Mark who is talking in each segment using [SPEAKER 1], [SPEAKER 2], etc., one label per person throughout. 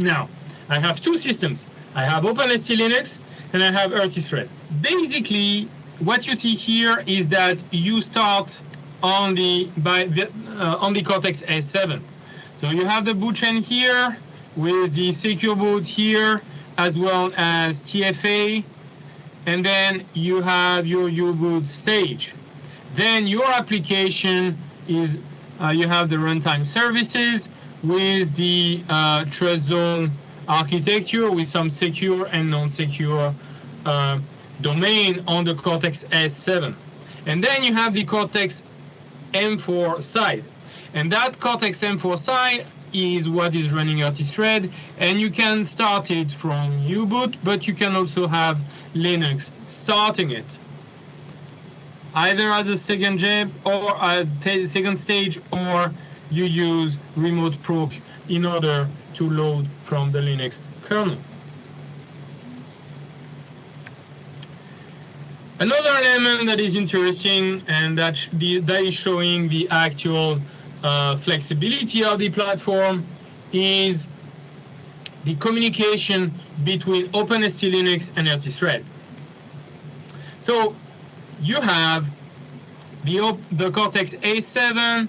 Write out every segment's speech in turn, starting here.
[SPEAKER 1] Now, I have two systems. I have OpenST Linux and I have RTthread. Basically, what you see here is that you start on the Cortex A7. So you have the boot chain here with the secure boot here, as well as TFA, and then you have your U-boot stage. Then your application is, you have the runtime services with the trust zone architecture with some secure and non-secure domain on the Cortex S7. And then you have the Cortex M4 side. And that Cortex M4 side is what is running RTthread, and you can start it from U-boot, but you can also have Linux starting it, either as a second job or at the second stage, or you use Remoteproc in order to load from the Linux kernel. Another element that is interesting and that is showing the actual flexibility of the platform is the communication between OpenST Linux and RTthread. So you have the Cortex A7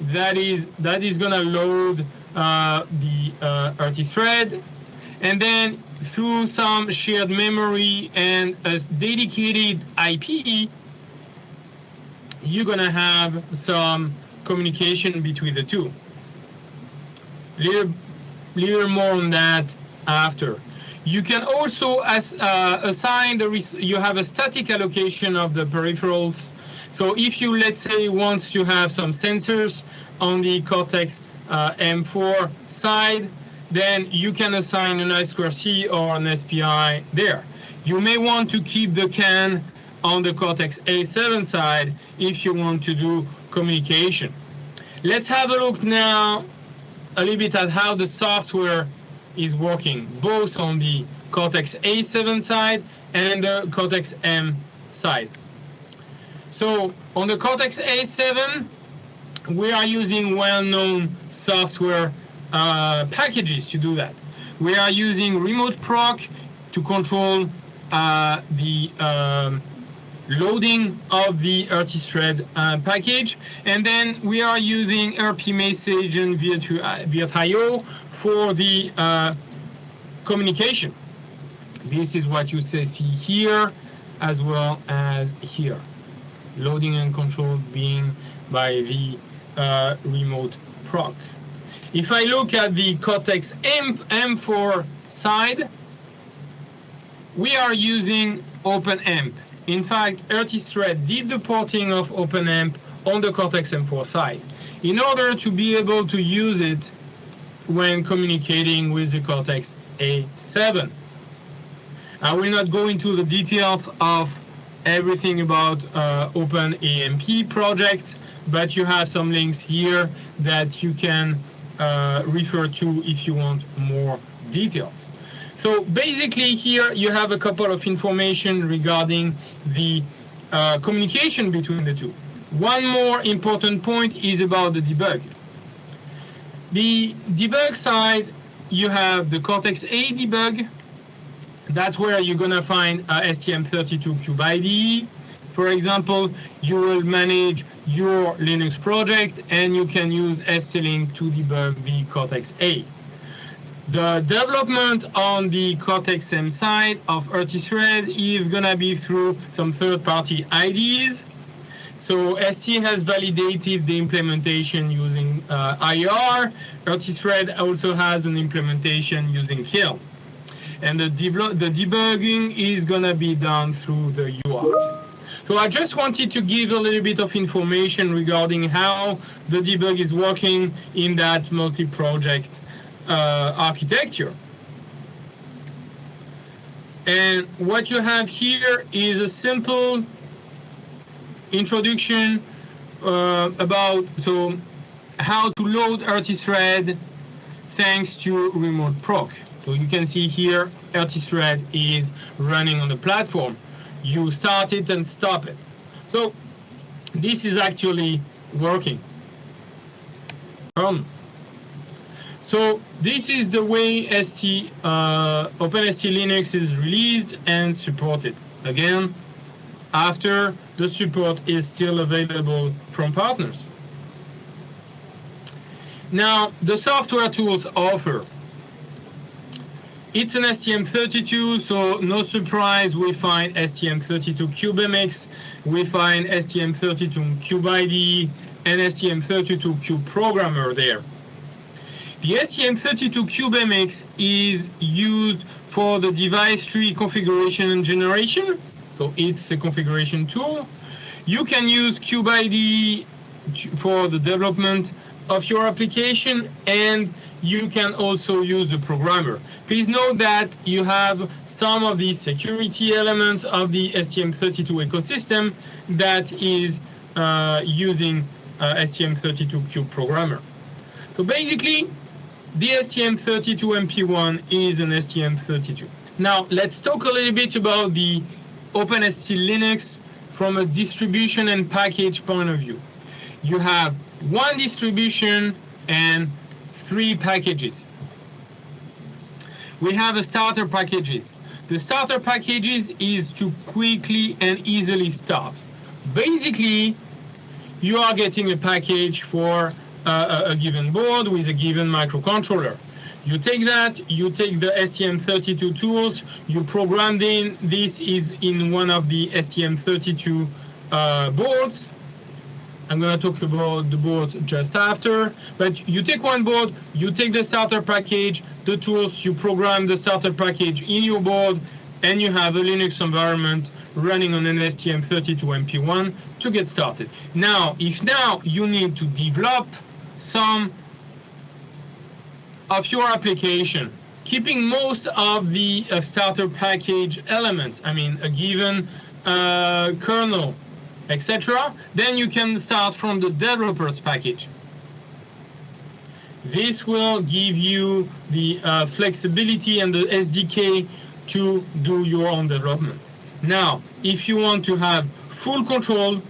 [SPEAKER 1] that is going to load the RTthread, and then through some shared memory and a dedicated IP, you're going to have some communication between the two. Little more on that after. You can also assign you have a static allocation of the peripherals. So if you, let's say, want to have some sensors on the Cortex M4 side, then you can assign an I2C or an SPI there. You may want to keep the CAN on the Cortex A7 side if you want to do communication. Let's have a look now a little bit at how the software is working, both on the Cortex A7 side and the Cortex M side. So on the Cortex A7, we are using well-known software packages to do that. We are using Remoteproc to control the loading of the RTthread package, and then we are using RPMsg and Virt.io for the communication. This is what you see here as well as here. Loading and control being by the Remoteproc. If I look at the Cortex M4 side, we are using OpenAMP. In fact, RTthread did the porting of OpenAMP on the Cortex M4 side in order to be able to use it when communicating with the Cortex A7. I will not go into the details of everything about OpenAMP project, but you have some links here that you can refer to if you want more details. So basically here you have a couple of information regarding the communication between the two. One more important point is about the debug. The debug side, you have the Cortex A debug. That's where you're going to find STM32 IDE. For example, you will manage your Linux project and you can use ST-Link to debug the Cortex A. The development on the Cortex M side of RTthread is going to be through some third-party IDEs. So ST has validated the implementation using IR. RTthread also has an implementation using Helm. And the debugging is going to be done through the UART. So I just wanted to give a little bit of information regarding how the debug is working in that multi-project architecture. And what you have here is a simple introduction about how to load RTthread thanks to Remoteproc. So you can see here RTthread is running on the platform. You start it and stop it. So this is actually working. So this is the way OpenST Linux is released and supported. Again, after the support is still available from partners. Now, the software tools offer. It's an STM32, so no surprise, we find STM32CubeMX, we find STM32CubeIDE, and STM32CubeProgrammer there. The STM32CubeMX is used for the device tree configuration and generation, so it's a configuration tool. You can use CubeIDE for the development of your application, and you can also use the programmer. Please note that you have some of the security elements of the STM32 ecosystem that is using STM32CubeProgrammer. So basically, the STM32MP1 is an STM32. Now, let's talk a little bit about the OpenST Linux from a distribution and package point of view. You have one distribution and 3 packages. We have a starter packages. The starter packages is to quickly and easily start. Basically, you are getting a package for a given board with a given microcontroller. You take that, you take the STM32 tools, you program this is in one of the STM32 boards. I'm going to talk about the board just after, but you take one board, you take the starter package, the tools, you program the starter package in your board, and you have a Linux environment running on an STM32MP1 to get started. Now, if you need to develop some of your application, keeping most of the starter package elements, I mean a given kernel, etc., then you can start from the developers package. This will give you the flexibility and the SDK to do your own development. Now, if you want to have full control,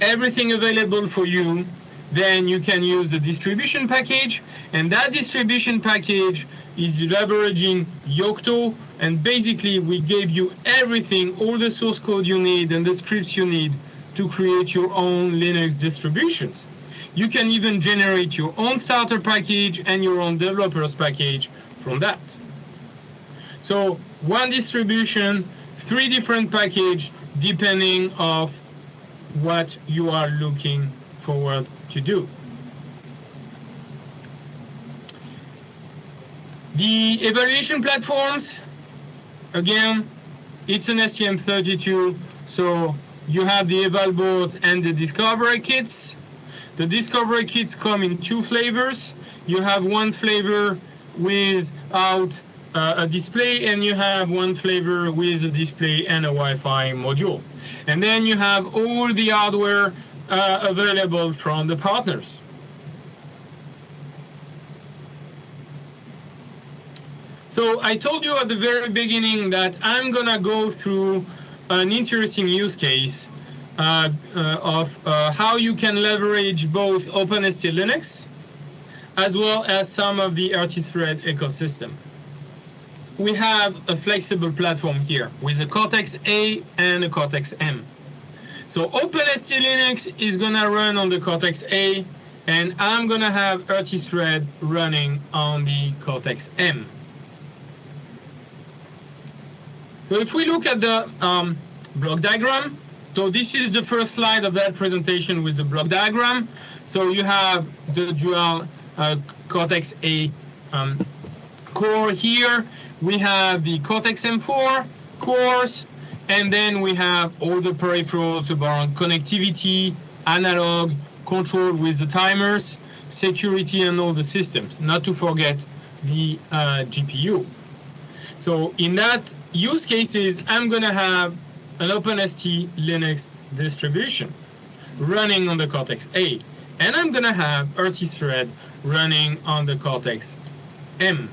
[SPEAKER 1] everything available for you, then you can use the distribution package, and that distribution package is leveraging Yocto, and basically we gave you everything, all the source code you need and the scripts you need to create your own Linux distributions. You can even generate your own starter package and your own developers package from that. So one distribution, 3 different packages depending on what you are looking forward to do. The evaluation platforms, again, it's an STM32, so you have the eval boards and the discovery kits. The discovery kits come in 2 flavors. You have one flavor without a display, and you have one flavor with a display and a Wi-Fi module. And then you have all the hardware available from the partners. So I told you at the very beginning that I'm gonna go through an interesting use case of how you can leverage both OpenST Linux as well as some of the RT-Thread ecosystem. We have a flexible platform here with a Cortex-A and a Cortex-M. So OpenST Linux is gonna run on the Cortex-A, and I'm gonna have RT-Thread running on the Cortex-M. So if we look at the block diagram, so this is the first slide of that presentation with the block diagram. So you have the dual Cortex-A core here. We have the Cortex-M4 cores, and then we have all the peripherals about connectivity, analog, control with the timers, security, and all the systems, not to forget the GPU. So in that use cases, I'm going to have an OpenST Linux distribution running on the Cortex-A, and I'm going to have RT-Thread running on the Cortex-M.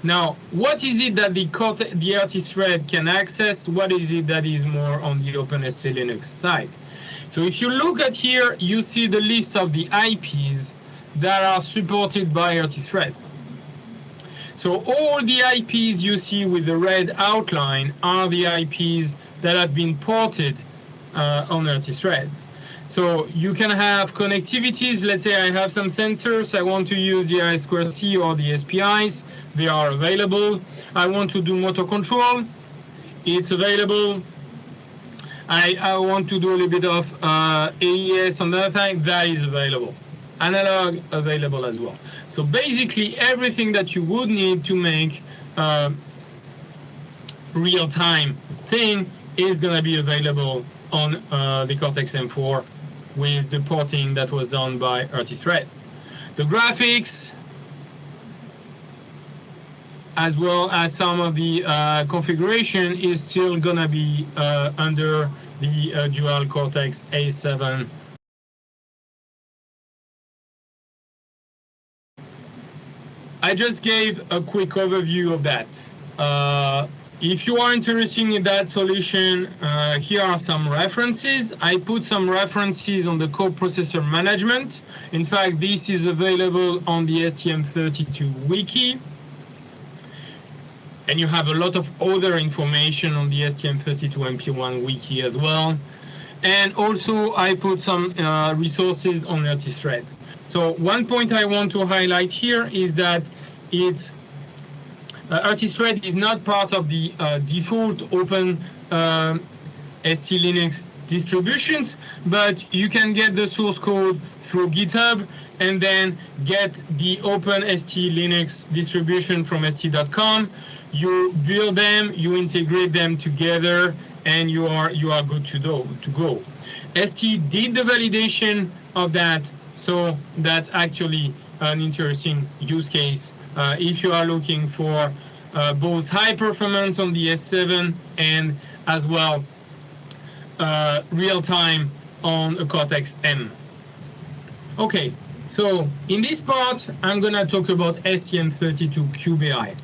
[SPEAKER 1] Now, what is it that the RT-Thread can access? What is it that is more on the OpenST Linux side? So if you look at here, you see the list of the IPs that are supported by RTthread. So all the IPs you see with the red outline are the IPs that have been ported on RTthread. So you can have connectivities. Let's say I have some sensors. I want to use the I2C or the SPIs. They are available. I want to do motor control. It's available. I want to do a little bit of AES on the other side. That is available. Analog available as well. So basically everything that you would need to make real-time thing is going to be available on the Cortex-M4 with the porting that was done by RTthread. The graphics, as well as some of the configuration, is still going to be under the dual Cortex A7. I just gave a quick overview of that. If you are interested in that solution, here are some references. I put some references on the coprocessor management. In fact, this is available on the STM32 wiki. And you have a lot of other information on the STM32MP1 wiki as well. And also, I put some resources on RTthread. So one point I want to highlight here is that it's RTthread is not part of the default open ST Linux distributions, but you can get the source code through GitHub and then get the open ST Linux distribution from st.com. You build them, you integrate them together, and you are good to go. ST did the validation of that, so that's actually an interesting use case if you are looking for both high performance on the S7 and as well real time on a Cortex-M. Okay, so in this part, I'm gonna talk about STM32CubeAI.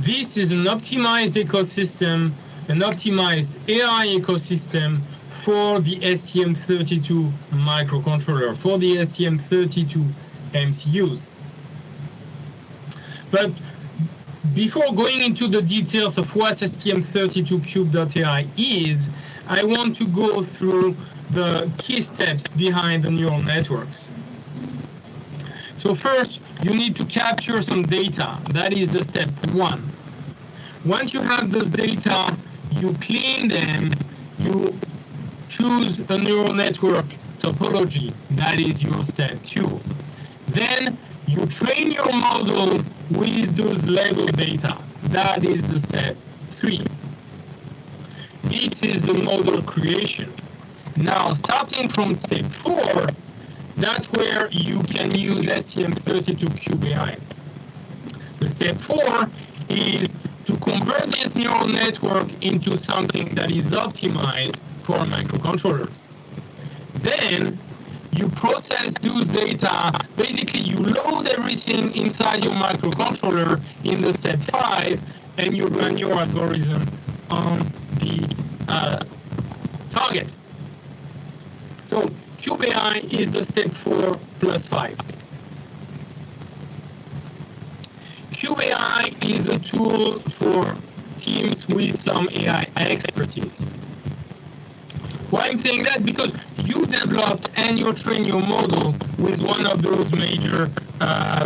[SPEAKER 1] This is an optimized ecosystem, an optimized AI ecosystem for the STM32 microcontroller, for the STM32 MCUs. But before going into the details of what STM32Cube.ai is, I want to go through the key steps behind the neural networks. So first, you need to capture some data. That is the step one. Once you have those data, you clean them, you choose a neural network topology. That is your step two. Then you train your model with those labeled data. That is the step three. This is the model creation. Now, starting from step four, that's where you can use STM32CubeAI. The step four is to convert this neural network into something that is optimized for a microcontroller. Then you process those data. Basically, you load everything inside your microcontroller in the step 5, and you run your algorithm on the target. So CubeAI is the step 4 plus 5. CubeAI is a tool for teams with some AI expertise. Why I'm saying that? Because you developed and you train your model with one of those major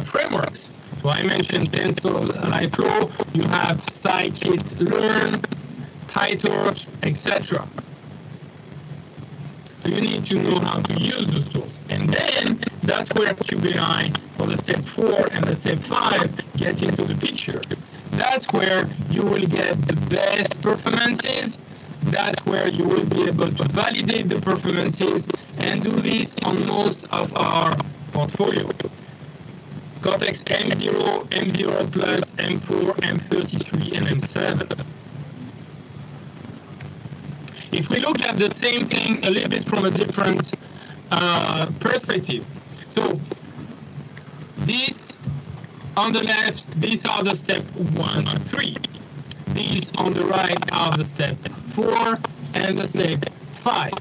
[SPEAKER 1] frameworks. So I mentioned TensorFlow, you have scikit-learn, PyTorch, etc. So you need to know how to use those tools. And then that's where CubeAI for the step 4 and the step 5 gets into the picture. That's where you will get the best performances. That's where you will be able to validate the performances and do this on most of our portfolio. Cortex M0, M0 Plus, M4, M33, and M7. If we look at the same thing a little bit from a different perspective. So this on the left, these are the step 1 and 3. These on the right are the step 4 and the step 5.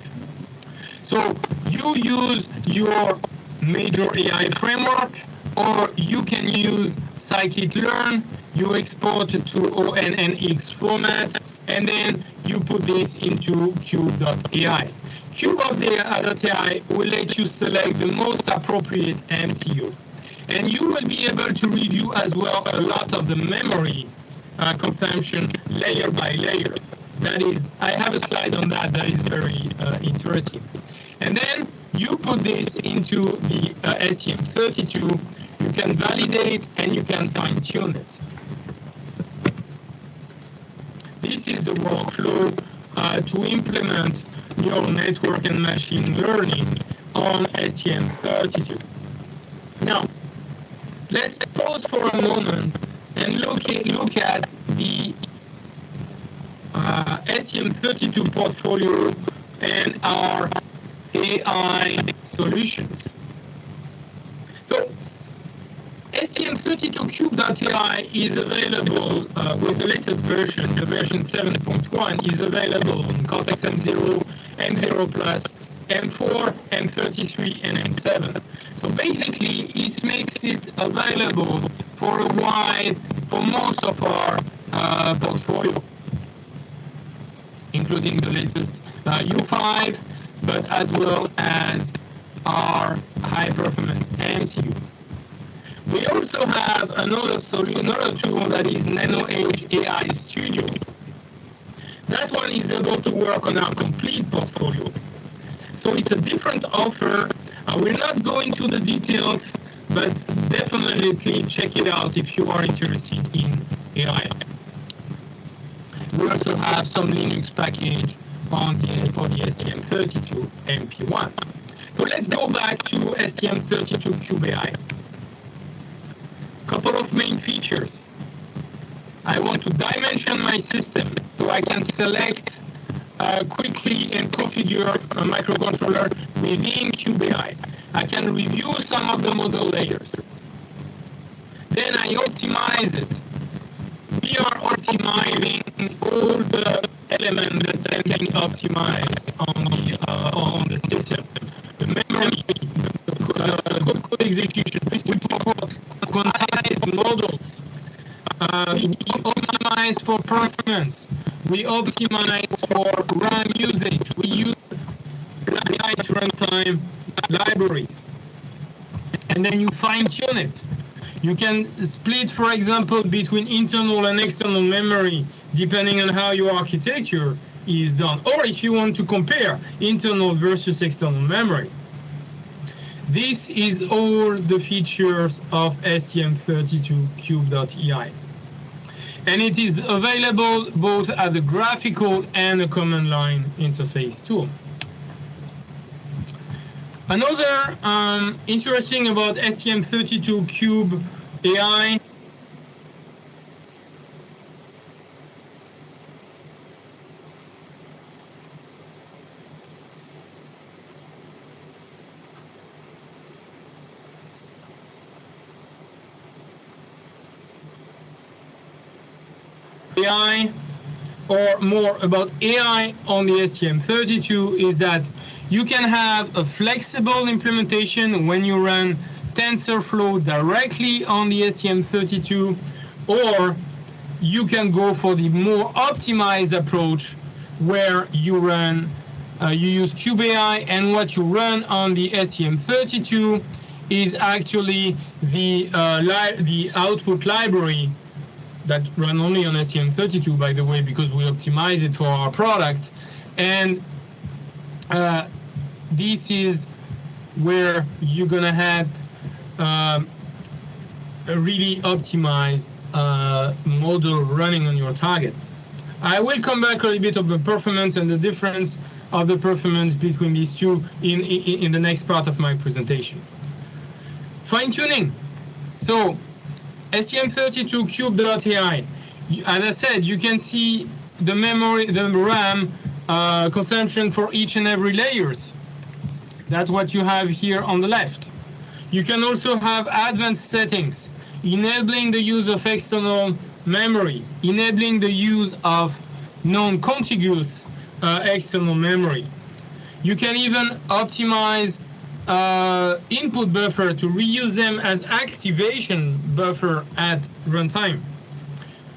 [SPEAKER 1] So you use your major AI framework, or you can use scikit-learn. You export it to ONNX format, and then you put this into cube.ai. Cube.ai will let you select the most appropriate MCU. And you will be able to review as well a lot of the memory consumption layer by layer. That is, I have a slide on that that is very interesting. And then you put this into the STM32. You can validate and you can fine-tune it. This is the workflow to implement neural network and machine learning on STM32. Now, let's pause for a moment and look at the STM32 portfolio and our AI solutions. So STM32Cube.ai is available with the latest version, the version 7.1 is available on Cortex-M0, M0 Plus, M4, M33, and M7. So basically, it makes it available for most of our portfolio, including the latest U5, but as well as our high-performance MCU. We also have another tool that is NanoEdge AI Studio. That one is able to work on our complete portfolio. So it's a different offer. We're not going to the details, but definitely check it out if you are interested in AI. We also have some Linux package for the STM32MP1. So let's go back to STM32Cube.ai. Couple of main features. I want to dimension my system so I can select quickly and configure a microcontroller within Cube.ai. I can review some of the model layers. Then I optimize it. We are optimizing all the elements that can be optimized on the system. The memory, the code execution, we support quantized models. We optimize for performance. We optimize for RAM usage. We use light runtime libraries. And then you fine-tune it. You can split, for example, between internal and external memory, depending on how your architecture is done. Or if you want to compare internal versus external memory. This is all the features of STM32Cube.ai. And it is available both as a graphical and a command line interface tool. Another interesting about STM32Cube.ai or more about AI on the STM32 is that you can have a flexible implementation when you run TensorFlow directly on the STM32, or you can go for the more optimized approach where you use Cube.ai, and what you run on the STM32 is actually the output library that run only on STM32, by the way, because we optimize it for our product. And this is where you're gonna have a really optimized model running on your target. I will come back a little bit of the performance and the difference of the performance between these two in the next part of my presentation. Fine-tuning. So STM32Cube.ai, as I said, you can see the memory, the RAM consumption for each and every layers. That's what you have here on the left. You can also have advanced settings, enabling the use of external memory, enabling the use of non-contiguous external memory. You can even optimize input buffer to reuse them as activation buffer at runtime.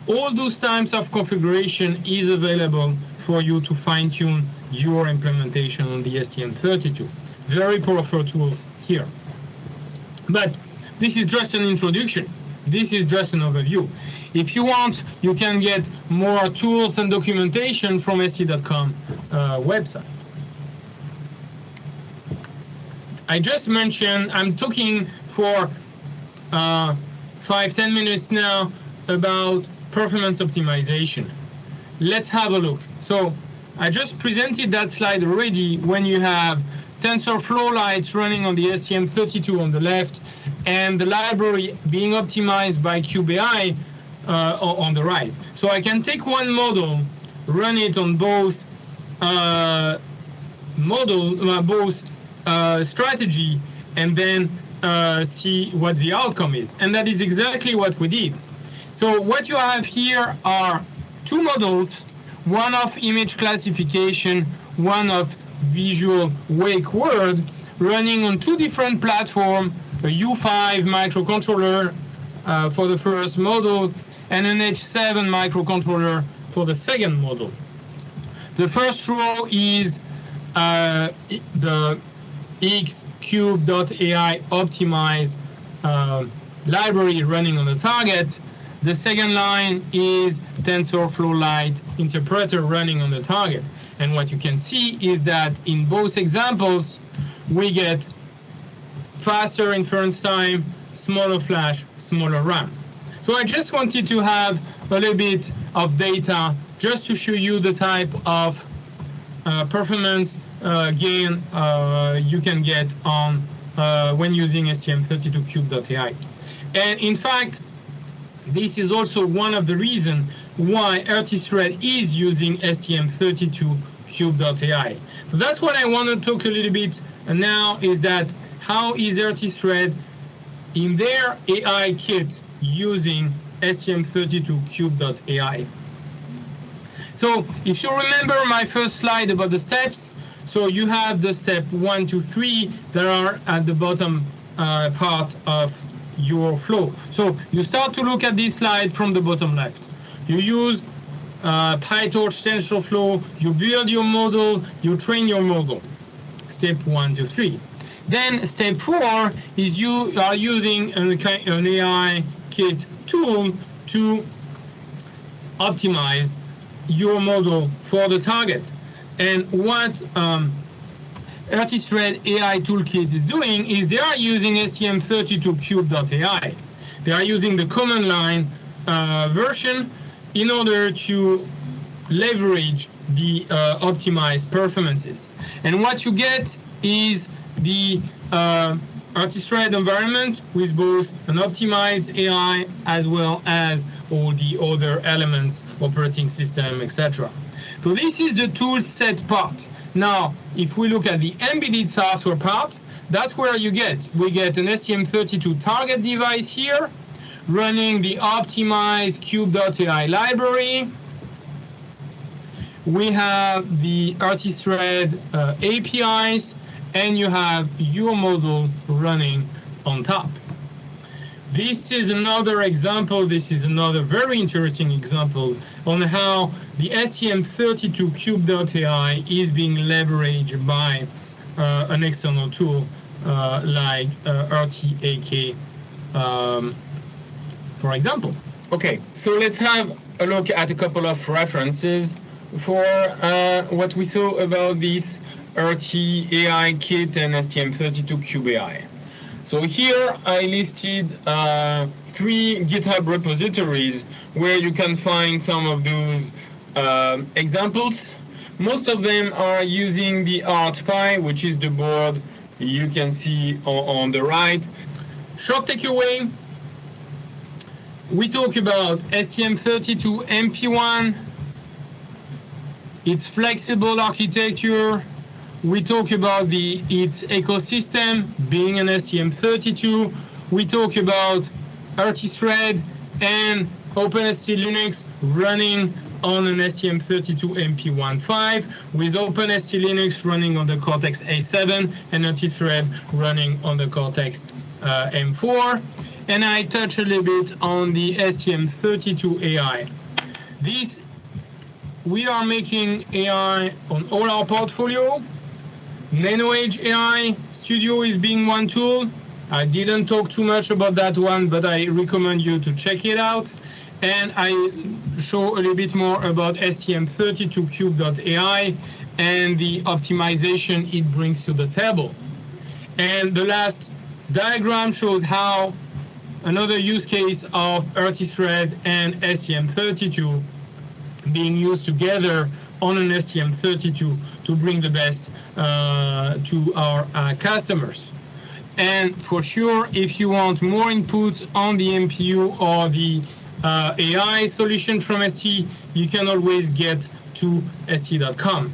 [SPEAKER 1] All those types of configuration is available for you to fine-tune your implementation on the STM32. Very powerful tools here. But this is just an introduction. This is just an overview. If you want, you can get more tools and documentation from st.com website. I just mentioned, I'm talking for 5-10 minutes now about performance optimization. Let's have a look. So I just presented that slide already when you have TensorFlow lights running on the STM32 on the left and the library being optimized by CubeAI on the right. So I can take one model, run it on both strategy, and then see what the outcome is. And that is exactly what we did. So what you have here are two models, one of image classification, one of visual wake word, running on two different platforms, a U5 microcontroller for the first model and an H7 microcontroller for the second model. The first row is the xcube.ai optimized library running on the target. The second line is TensorFlow Lite interpreter running on the target. And what you can see is that in both examples, we get faster inference time, smaller flash, smaller RAM. So I just wanted to have a little bit of data just to show you the type of performance gain you can get on when using STM32Cube.ai. And in fact, this is also one of the reasons why RTthread is using STM32Cube.ai. So that's what I want to talk a little bit now, is that how is RTthread in their AI kit using STM32Cube.ai. So if you remember my first slide about the steps, so you have the step 1, 2, 3 that are at the bottom part of your flow. So you start to look at this slide from the bottom left. You use PyTorch TensorFlow, you build your model, you train your model. Step 1, 2, 3. Then step 4 is you are using an AI kit tool to optimize your model for the target. And what RTthread AI Toolkit is doing is they are using STM32Cube.ai. They are using the command line version in order to leverage the optimized performances. And what you get is the RTthread environment with both an optimized AI as well as all the other elements, operating system, etc. So this is the tool set part. Now, if we look at the embedded software part, that's where we get an STM32 target device here, running the optimized Cube.ai library. We have the RTthread APIs, and you have your model running on top. This is another example, this is another very interesting example on how the STM32Cube.ai is being leveraged by an external tool like RTAK, for example. Okay, so let's have a look at a couple of references for what we saw about this RT-AI kit and STM32Cube.ai. So here I listed 3 GitHub repositories where you can find some of those examples. Most of them are using the ArtPy, which is the board you can see on the right. Short takeaway, we talk about STM32MP1, its flexible architecture. We talk about its ecosystem being an STM32. We talk about RTthread and OpenST Linux running on an STM32MP157 with OpenST Linux running on the Cortex-A7 and RTthread running on the Cortex-M4. And I touch a little bit on the STM32AI. We are making AI on all our portfolio. NanoEdge AI Studio is being one tool. I didn't talk too much about that one, but I recommend you to check it out. And I show a little bit more about STM32Cube.ai and the optimization it brings to the table. And the last diagram shows how another use case of RTthread and STM32 being used together on an STM32 to bring the best to our customers. And for sure, if you want more inputs on the MPU or the AI solution from ST, you can always get to st.com.